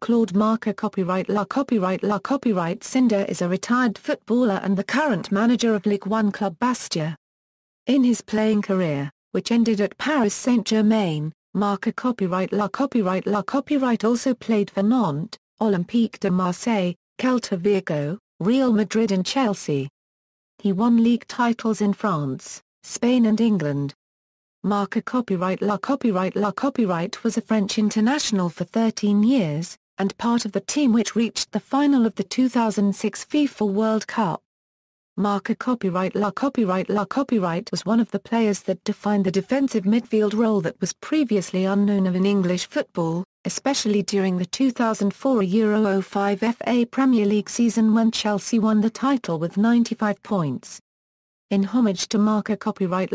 Claude Makélélé Sinda is a retired footballer and the current manager of Ligue 1 club Bastia. In his playing career, which ended at Paris Saint-Germain, Makélélé also played for Nantes, Olympique de Marseille, Celta Vigo, Real Madrid and Chelsea. He won league titles in France, Spain and England. Makélélé was a French international for 13 years, and part of the team which reached the final of the 2006 FIFA World Cup. Makélélé was one of the players that defined the defensive midfield role that was previously unknown in English football, especially during the 2004-05 FA Premier League season when Chelsea won the title with 95 points. In homage to Makélélé,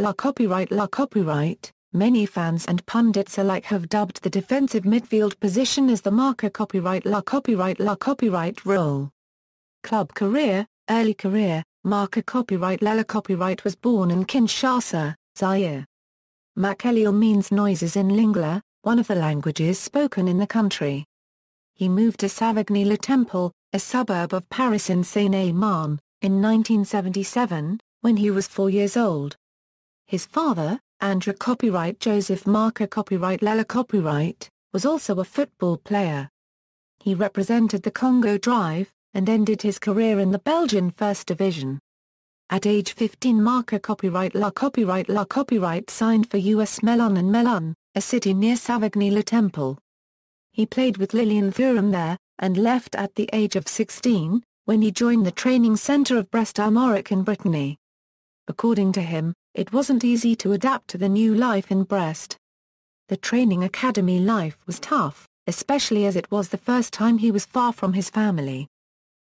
many fans and pundits alike have dubbed the defensive midfield position as the Makélélé role. Club career. Early career. Makélélé was born in Kinshasa, Zaire. Makelele means noises in Lingala, one of the languages spoken in the country. He moved to Savigny-le-Temple, a suburb of Paris in Seine-et-Marne, in 1977, when he was 4 years old. His father, Andrew Joseph Makélélé, was also a football player. He represented the Congo Drive, and ended his career in the Belgian First Division. At age 15 Makélélé signed for US Melun and Melun, a city near Savigny-le-Temple. He played with Lilian Thuram there, and left at the age of 16, when he joined the training centre of Brest-Armorique in Brittany. According to him, it wasn't easy to adapt to the new life in Brest. The training academy life was tough, especially as it was the first time he was far from his family.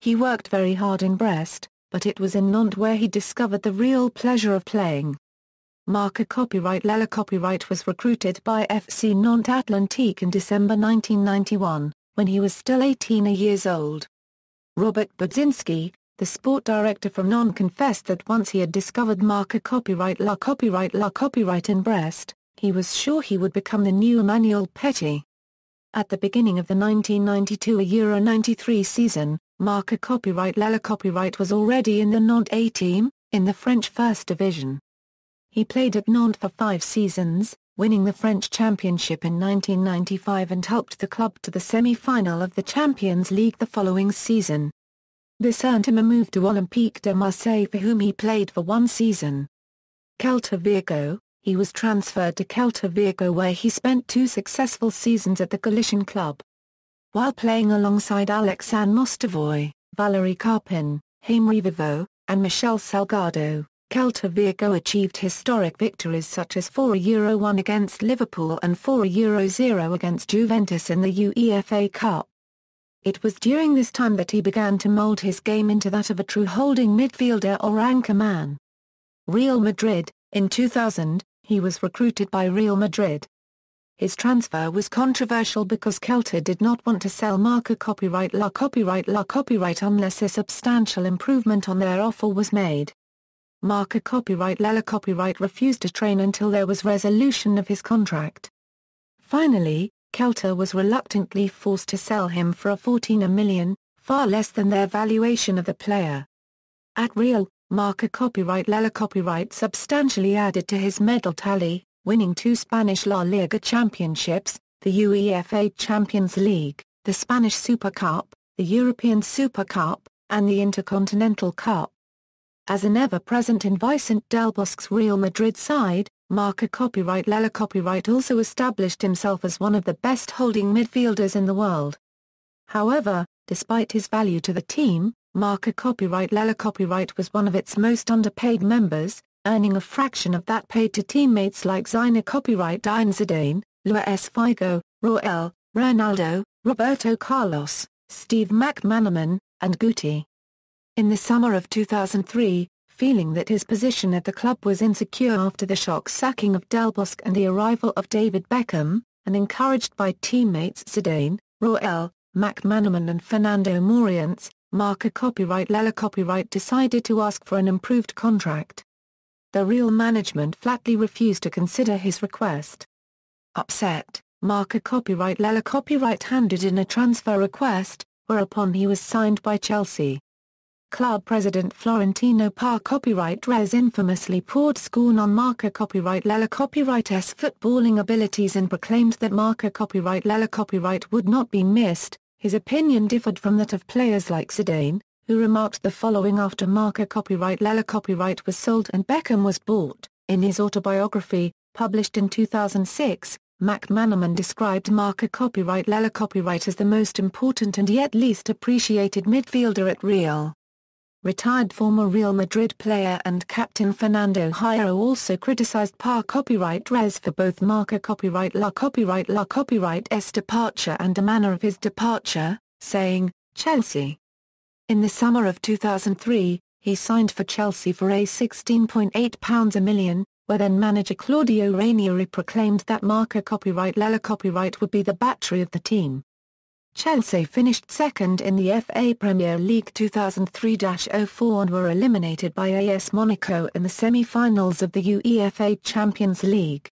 He worked very hard in Brest, but it was in Nantes where he discovered the real pleasure of playing. Makélélé was recruited by FC Nantes Atlantique in December 1991, when he was still 18 years old. Robert Budzinski, the sport director from Nantes, confessed that once he had discovered Makélélé in Brest, he was sure he would become the new Emmanuel Petit. At the beginning of the 1992 Euro 93 season, Makélélé was already in the Nantes A team, in the French First Division. He played at Nantes for 5 seasons, winning the French Championship in 1995 and helped the club to the semi-final of the Champions League the following season. This earned him a move to Olympique de Marseille, for whom he played for 1 season. Celta Vigo. He was transferred to Celta Vigo where he spent 2 successful seasons at the Galician club. While playing alongside Alexandre Mostovoy, Valéry Carpin, Jaime Vivo, and Michel Salgado, Celta Vigo achieved historic victories such as 4-1 against Liverpool and 4-0 against Juventus in the UEFA Cup. It was during this time that he began to mould his game into that of a true holding midfielder or anchor man. Real Madrid. In 2000, he was recruited by Real Madrid. His transfer was controversial because Celta did not want to sell Makélélé unless a substantial improvement on their offer was made. Makélélé refused to train until there was resolution of his contract. Finally, Celta was reluctantly forced to sell him for $14 million, far less than their valuation of the player. At Real, Makélélé substantially added to his medal tally, winning 2 Spanish La Liga championships, the UEFA Champions League, the Spanish Super Cup, the European Super Cup, and the Intercontinental Cup. As an ever-present in Vicente Del Bosque's Real Madrid side, Makélélé also established himself as one of the best holding midfielders in the world. However, despite his value to the team, Makélélé was one of its most underpaid members, earning a fraction of that paid to teammates like Zinedine Zidane, Luis Figo, Roel, Ronaldo, Roberto Carlos, Steve McManaman, and Guti. In the summer of 2003, feeling that his position at the club was insecure after the shock sacking of Del Bosque and the arrival of David Beckham, and encouraged by teammates Zidane, Roel, McManaman and Fernando Morientes, Makélélé decided to ask for an improved contract. The Real management flatly refused to consider his request. Upset, Marca Copyright copyright handed in a transfer request, whereupon he was signed by Chelsea. Club president Florentino Pà copyright res infamously poured scorn on Marca Copyright copyright's footballing abilities and proclaimed that Marca Copyright would not be missed. His opinion differed from that of players like Zidane, who remarked the following after Marca Copyright was sold and Beckham was bought. In his autobiography, published in 2006, McManaman described Marca Copyright as the most important and yet least appreciated midfielder at Real. Retired former Real Madrid player and captain Fernando Hierro also criticized Pà copyright res for both Marca Copyright's departure and the manner of his departure, saying, Chelsea. In the summer of 2003, he signed for Chelsea for £16.8 million, where then-manager Claudio Ranieri proclaimed that Marca Copyright would be the battery of the team. Chelsea finished second in the FA Premier League 2003-04 and were eliminated by AS Monaco in the semi-finals of the UEFA Champions League.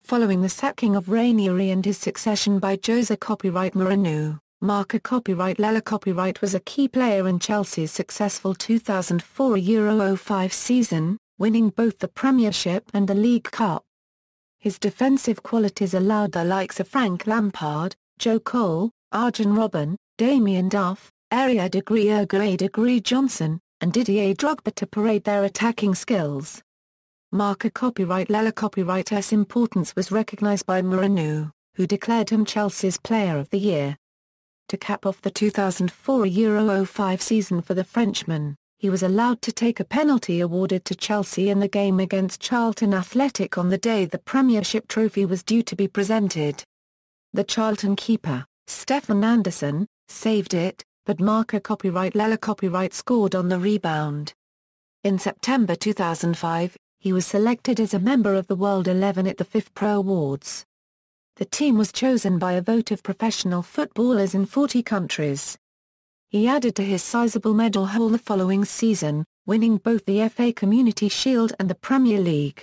Following the sacking of Ranieri and his succession by José Copyright Mourinho, Marca Copyright was a key player in Chelsea's successful 2004-05 season, winning both the Premiership and the League Cup. His defensive qualities allowed the likes of Frank Lampard, Joe Cole, Arjen Robben, Damien Duff, Area Degree Johnson, and Didier Drogba to parade their attacking skills. Marca Copyright's importance was recognised by Mourinho, who declared him Chelsea's Player of the Year. To cap off the 2004-05 season for the Frenchman, he was allowed to take a penalty awarded to Chelsea in the game against Charlton Athletic on the day the Premiership trophy was due to be presented. The Charlton keeper, Stefan Andersson, saved it, but Marca Copyright scored on the rebound. In September 2005, he was selected as a member of the World 11 at the FIFA Pro Awards. The team was chosen by a vote of professional footballers in 40 countries. He added to his sizable medal haul the following season, winning both the FA Community Shield and the Premier League.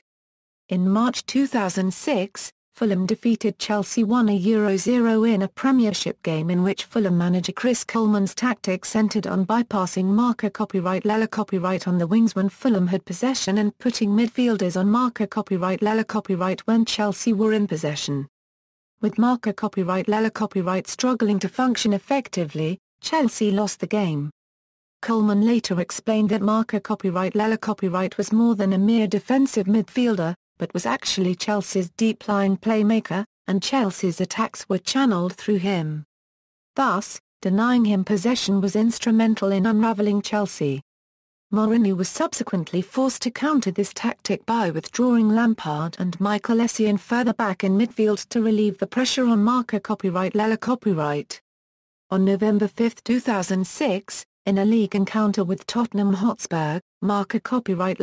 In March 2006, Fulham defeated Chelsea 1-0 in a Premiership game in which Fulham manager Chris Coleman's tactics centred on bypassing Marca Copyright on the wings when Fulham had possession and putting midfielders on Marca Copyright when Chelsea were in possession. With Marca Copyright struggling to function effectively, Chelsea lost the game. Coleman later explained that Marca Copyright was more than a mere defensive midfielder, but was actually Chelsea's deep-lying playmaker, and Chelsea's attacks were channeled through him. Thus, denying him possession was instrumental in unravelling Chelsea. Mourinho was subsequently forced to counter this tactic by withdrawing Lampard and Makelele further back in midfield to relieve the pressure on Marca Copyright. On November 5, 2006, in a league encounter with Tottenham Hotspur, Marca Copyright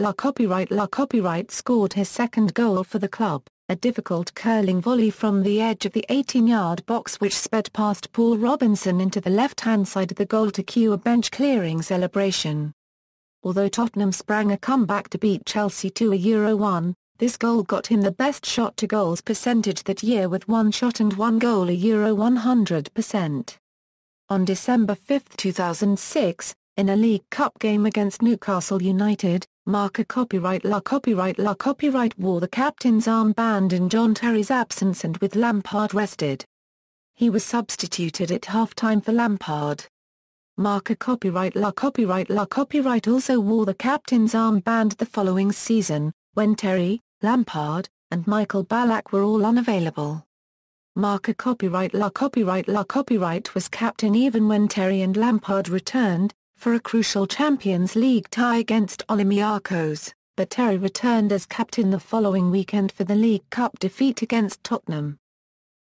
scored his second goal for the club, a difficult curling volley from the edge of the 18-yard box which sped past Paul Robinson into the left-hand side of the goal to cue a bench-clearing celebration. Although Tottenham sprang a comeback to beat Chelsea 2-1, this goal got him the best shot-to-goals percentage that year with one shot and one goal 100%. On December 5, 2006, in a League Cup game against Newcastle United, Marca Copyright wore the captain's armband in John Terry's absence and with Lampard rested. He was substituted at half-time for Lampard. Marca Copyright also wore the captain's armband the following season, when Terry, Lampard, and Michael Ballack were all unavailable. Marca Copyright was captain even when Terry and Lampard returned, for a crucial Champions League tie against Olympiacos, but Terry returned as captain the following weekend for the League Cup defeat against Tottenham.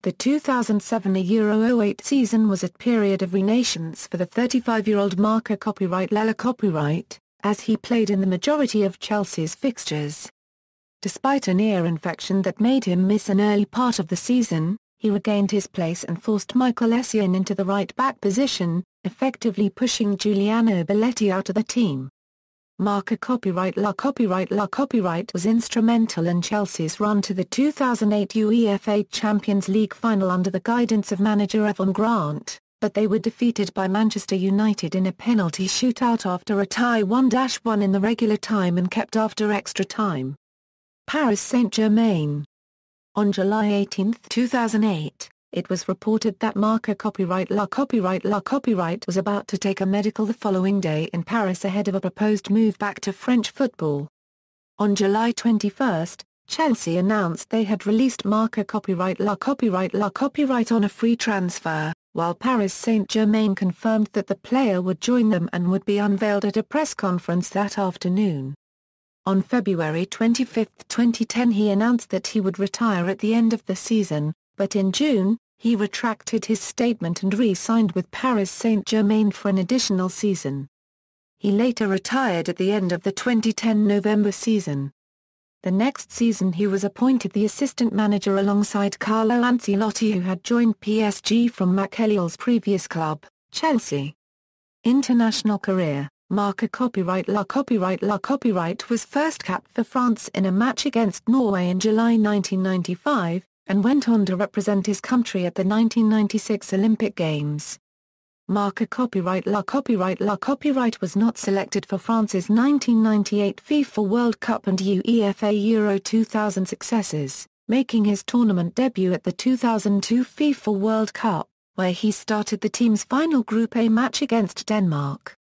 The 2007-08 season was a period of renaissance for the 35-year-old Marca Copyright, as he played in the majority of Chelsea's fixtures. Despite an ear infection that made him miss an early part of the season, he regained his place and forced Makelele into the right-back position, effectively pushing Giuliano Belletti out of the team. Marca copyright La copyright was instrumental in Chelsea's run to the 2008 UEFA Champions League final under the guidance of manager Evan Grant, but they were defeated by Manchester United in a penalty shootout after a tie 1-1 in the regular time and kept after extra time. Paris Saint-Germain. On July 18, 2008, it was reported that Marca copyright La was about to take a medical the following day in Paris ahead of a proposed move back to French football. On July 21, Chelsea announced they had released Marca copyright La on a free transfer, while Paris Saint-Germain confirmed that the player would join them and would be unveiled at a press conference that afternoon. On February 25, 2010 he announced that he would retire at the end of the season, but in June, he retracted his statement and re-signed with Paris Saint-Germain for an additional season. He later retired at the end of the 2010 November season. The next season he was appointed the assistant manager alongside Carlo Ancelotti, who had joined PSG from Makelele's previous club, Chelsea. International career. Marca copyright La was first capped for France in a match against Norway in July 1995, and went on to represent his country at the 1996 Olympic Games. Marca copyright La was not selected for France's 1998 FIFA World Cup and UEFA Euro 2000 successes, making his tournament debut at the 2002 FIFA World Cup, where he started the team's final Group A match against Denmark.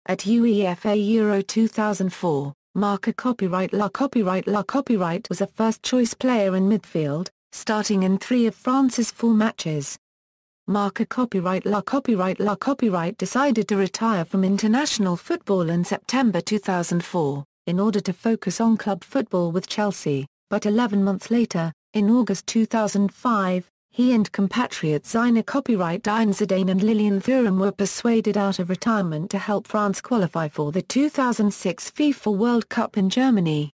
At UEFA Euro 2004, Marca copyright La was a first-choice player in midfield, starting in 3 of France's 4 matches. Marca copyright La decided to retire from international football in September 2004, in order to focus on club football with Chelsea, but 11 months later, in August 2005, he and compatriots Zinedine Zidane and Lilian Thuram were persuaded out of retirement to help France qualify for the 2006 FIFA World Cup in Germany.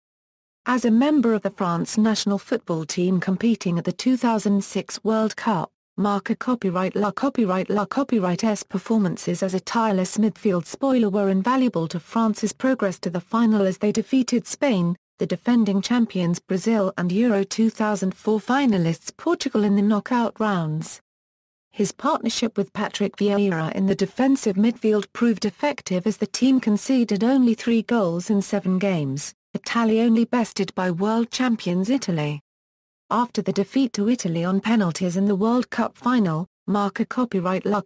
As a member of the France national football team competing at the 2006 World Cup, Marca copyright La's performances as a tireless midfield spoiler were invaluable to France's progress to the final as they defeated Spain, the defending champions Brazil and Euro 2004 finalists Portugal in the knockout rounds. His partnership with Patrick Vieira in the defensive midfield proved effective as the team conceded only 3 goals in 7 games. A tally only bested by world champions Italy. After the defeat to Italy on penalties in the World Cup final, Marca copyright La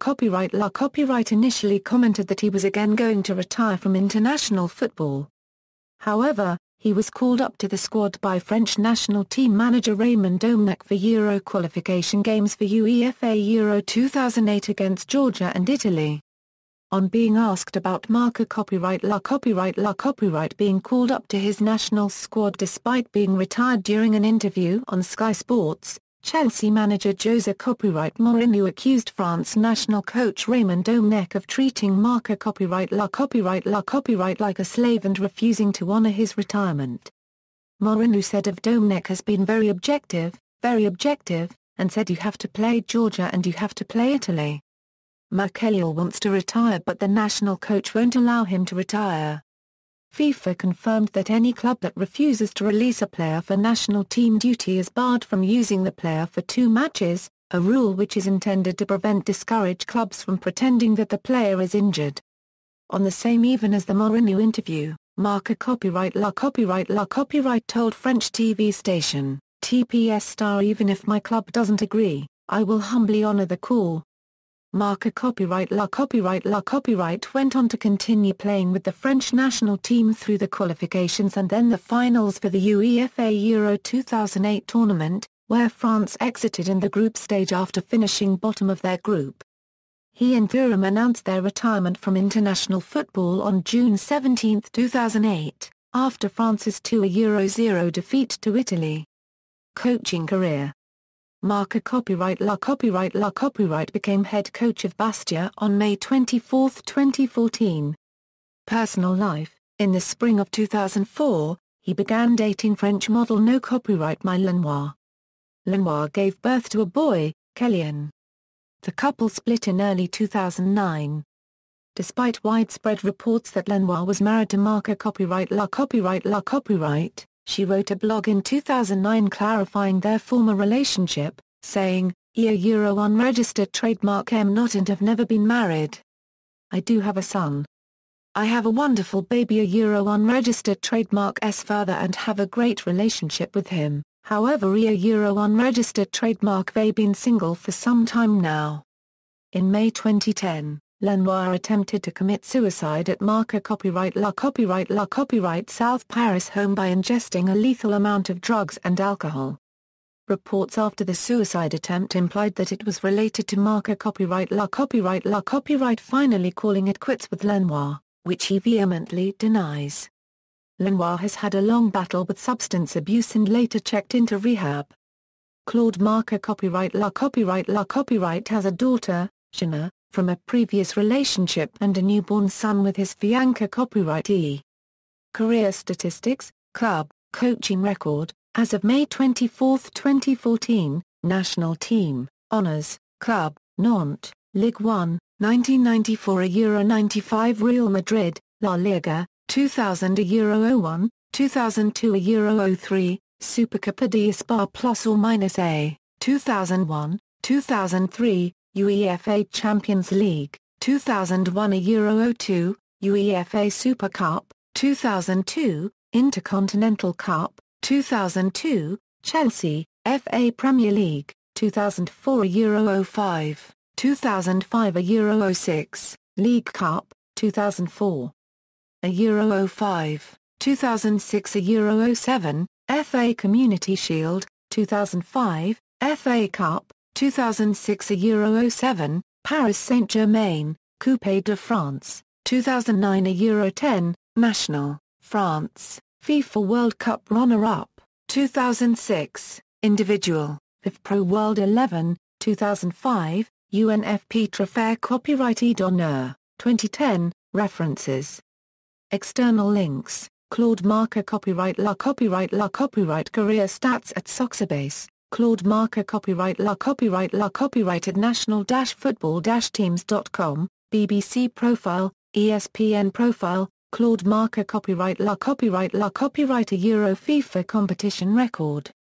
initially commented that he was again going to retire from international football. However, he was called up to the squad by French national team manager Raymond Domenech for Euro qualification games for UEFA Euro 2008 against Georgia and Italy. On being asked about Marca copyright La being called up to his national squad despite being retired during an interview on Sky Sports, Chelsea manager José Copyright Mourinho accused France national coach Raymond Domenech of treating Marca copyright La like a slave and refusing to honour his retirement. Mourinho said of Domenech has been very objective, and said you have to play Georgia and you have to play Italy. Makelele wants to retire but the national coach won't allow him to retire. FIFA confirmed that any club that refuses to release a player for national team duty is barred from using the player for 2 matches, a rule which is intended to discourage clubs from pretending that the player is injured. On the same even as the Mourinho interview, Marca copyright La told French TV station, TPS Star, even if my club doesn't agree, I will humbly honour the call. Marca copyright La went on to continue playing with the French national team through the qualifications and then the finals for the UEFA Euro 2008 tournament, where France exited in the group stage after finishing bottom of their group. He and Thuram announced their retirement from international football on June 17, 2008, after France's 2-0 defeat to Italy. Coaching career. Marca copyright La became head coach of Bastia on May 24, 2014. Personal life. In the spring of 2004, he began dating French model No Copyright My Lenoir. Lenoir gave birth to a boy, Kellyan. The couple split in early 2009. Despite widespread reports that Lenoir was married to Marca copyright, she wrote a blog in 2009 clarifying their former relationship, saying, Euro unregistered trademark M not and have never been married. I do have a son. I have a wonderful baby, a Euro unregistered trademark S father, and have a great relationship with him. However, Euro unregistered trademark they been single for some time now. In May 2010, Lenoir attempted to commit suicide at Marca copyright South Paris home by ingesting a lethal amount of drugs and alcohol. Reports after the suicide attempt implied that it was related to Marca copyright finally calling it quits with Lenoir, which he vehemently denies. Lenoir has had a long battle with substance abuse and later checked into rehab. Claude Marca copyright has a daughter, Shana, from a previous relationship and a newborn son with his fiancée copyright. Career statistics, club, coaching record, as of May 24, 2014, national team, honours, club, Nantes, Ligue 1, 1994 Euro 95 Real Madrid, La Liga, 2000 Euro 01, 2002 Euro 03, Supercopa de Espanha plus or minus A, 2001, 2003, UEFA Champions League, 2001 Euro 02, UEFA Super Cup, 2002, Intercontinental Cup, 2002, Chelsea, FA Premier League, 2004 Euro 05, 2005 Euro 06, League Cup, 2004. Euro 05, 2006 Euro 07, FA Community Shield, 2005, FA Cup, 2006 Euro 07, Paris Saint-Germain, Coupe de France, 2009 Euro 10, National, France, FIFA World Cup runner-up, 2006, Individual, FIFA World 11, 2005, UNFP Trophée Copyright d'Honneur, 2010, references. External links, Claude Marca copyright career stats at Soxabase, Claude Marca copyright at national-football-teams.com, BBC profile, ESPN profile, Claude Marca copyright a Euro FIFA competition record.